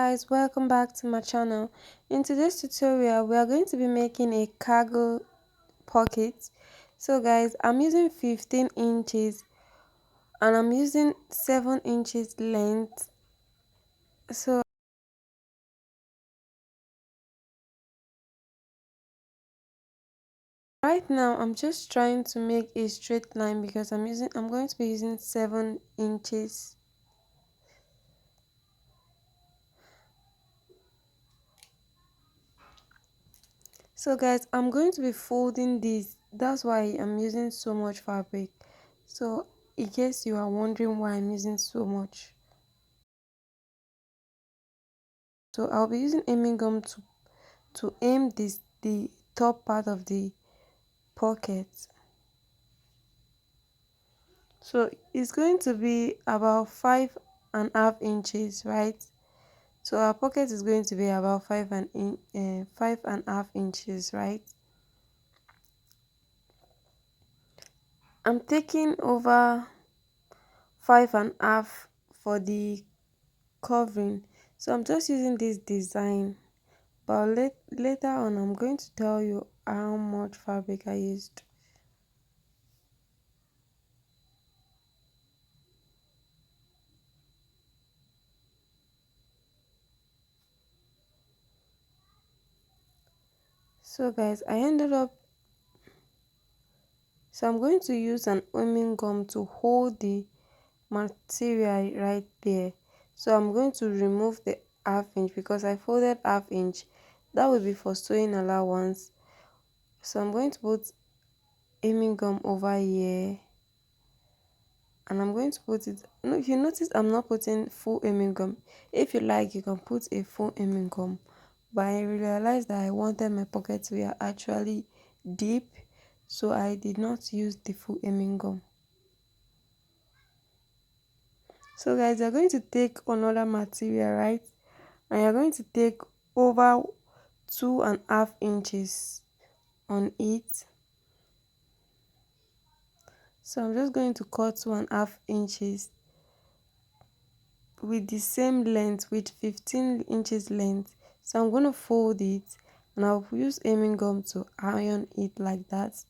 guys, welcome back to my channel. In today's tutorial we are going to be making a cargo pocket. So guys, I'm using 15 inches and I'm using 7 inches length. So right now I'm just trying to make a straight line because I'm going to be using 7 inches. So guys, I'm going to be folding this. That's why I'm using so much fabric. So in case you are wondering why I'm using so much, so I'll be using aiming gum to aim the top part of the pocket. So it's going to be about 5.5 inches, right? So our pocket is going to be about 5.5 inches, right? I'm taking over 5.5 for the covering. So I'm just using this design, but later on I'm going to tell you how much fabric I used. So guys, I'm going to use an aiming gum to hold the material right there. So I'm going to remove the half inch because I folded half inch. That will be for sewing allowance. So I'm going to put aiming gum over here and I'm going to put it. No, if you notice, I'm not putting full aiming gum. If you like, you can put a full aiming gum, but I realized that I wanted my pocket to be actually deep, so I did not use the full aiming gum. So guys, you're going to take another material, right? And you're going to take over 2.5 inches on it. So I'm just going to cut 2.5 inches with the same length, with 15 inches length. So I'm going to fold it and I'll use aiming gum to iron it like that.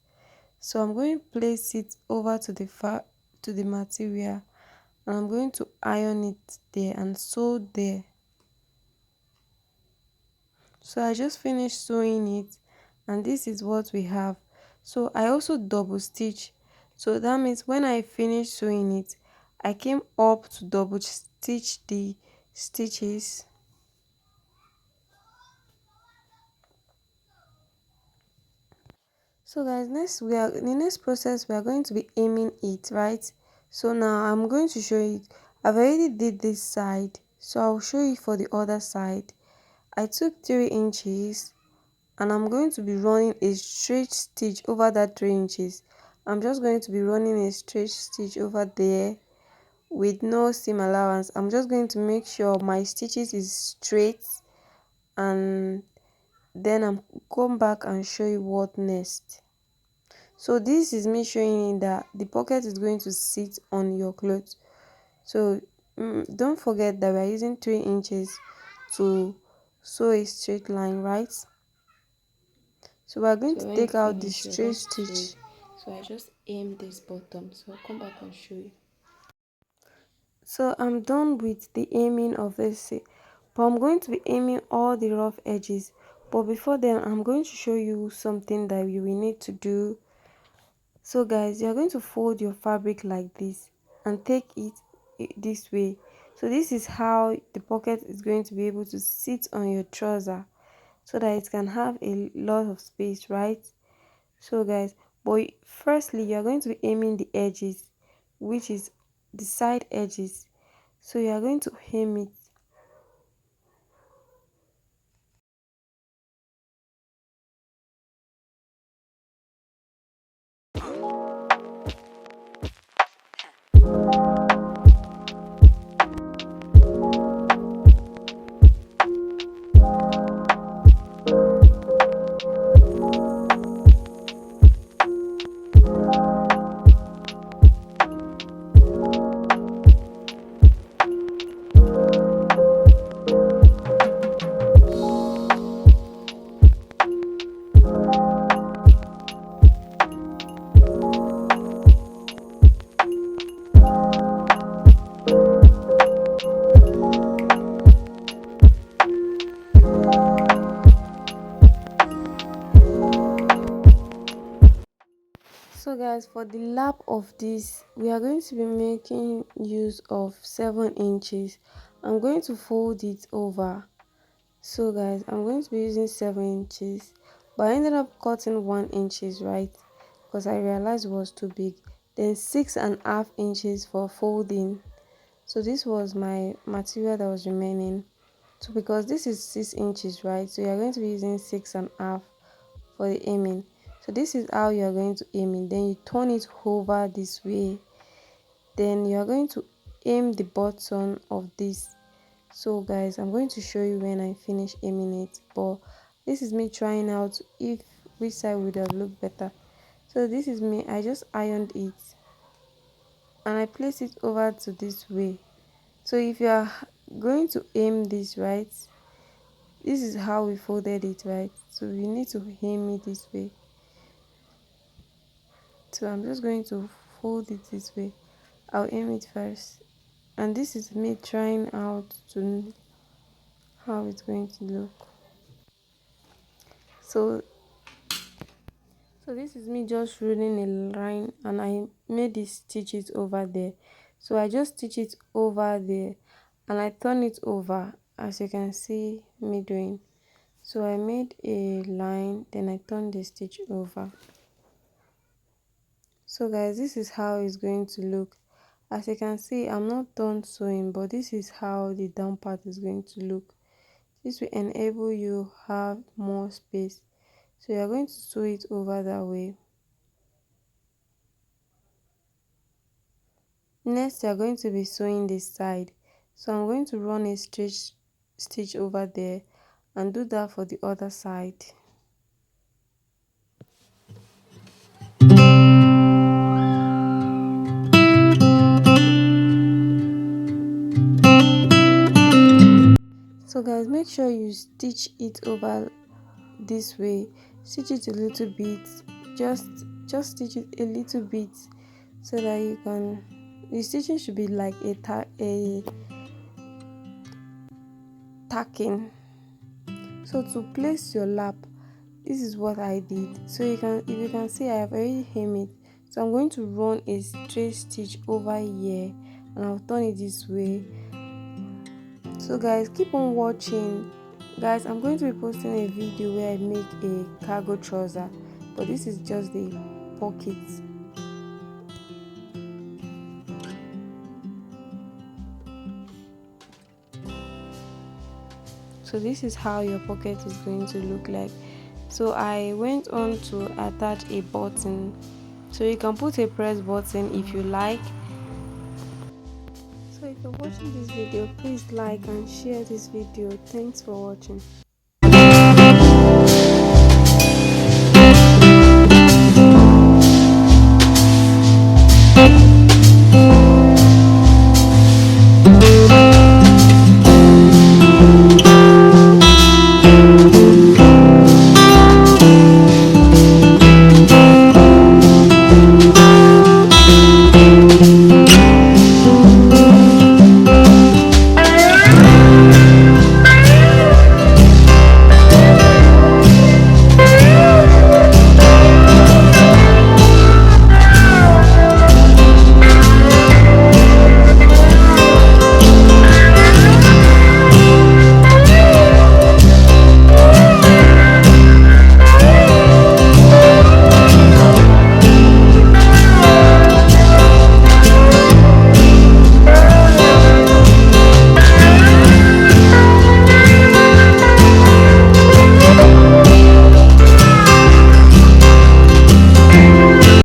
So I'm going to place it over to the material and I'm going to iron it there and sew there. So I just finished sewing it and this is what we have. So I also double stitch. So that means when I finished sewing it, I came up to double stitch the stitches. So guys, the next process we are going to be aiming it, right? So now I'm going to show you. I've already did this side, so I'll show you for the other side. I took 3 inches and I'm going to be running a straight stitch over that 3 inches. I'm just going to be running a straight stitch over there with no seam allowance. I'm just going to make sure my stitches is straight and then I'm come back and show you what next. So this is me showing you that the pocket is going to sit on your clothes. So don't forget that we are using 3 inches to sew a straight line, right? So we are going to take out the straight stitch. So I just aim this bottom, so I'll come back and show you. So I'm done with the aiming of this, but I'm going to be aiming all the rough edges. But before then, I'm going to show you something that you will need to do. So guys, you're going to fold your fabric like this and take it this way. So this is how the pocket is going to be able to sit on your trouser so that it can have a lot of space, right? So guys, but firstly you're going to be aiming the edges, which is the side edges. So you are going to aim it. So guys, for the lap of this, we are going to be making use of 7 inches. I'm going to fold it over. So guys, I'm going to be using 7 inches, but I ended up cutting 1 inches, right? Because I realized it was too big. Then 6.5 inches for folding. So this was my material that was remaining. So because this is 6 inches, right? So you are going to be using 6.5 for the aiming. So this is how you are going to aim it. Then you turn it over this way. Then you are going to aim the button of this. So guys, I'm going to show you when I finish aiming it, but this is me trying out if which side would have looked better. So this is me, I just ironed it and I place it over to this way. So if you are going to aim this, right, this is how we folded it, right? So you need to aim it this way. So I'm just going to fold it this way. I'll aim it first, and this is me trying out to how it's going to look. So this is me just ruling a line, and I made the stitches over there. So I just stitch it over there and I turn it over, as you can see me doing. So I made a line, then I turned the stitch over. So guys, this is how it's going to look. As you can see, I'm not done sewing, but this is how the down part is going to look. This will enable you have more space. So you're going to sew it over that way. Next, you're going to be sewing this side. So I'm going to run a straight stitch over there and do that for the other side. So guys, make sure you stitch it over this way. Stitch it a little bit, just stitch it a little bit so that you can, the stitching should be like a tacking. So to place your lap, this is what I did. So you can, if you can see, I have already hemmed it. So I'm going to run a straight stitch over here and I'll turn it this way. So guys, keep on watching. Guys, I'm going to be posting a video where I make a cargo trouser, but this is just the pocket. So this is how your pocket is going to look like. So I went on to attach a button, so you can put a press button if you like. So if you're watching this video, please like and share this video. Thanks for watching.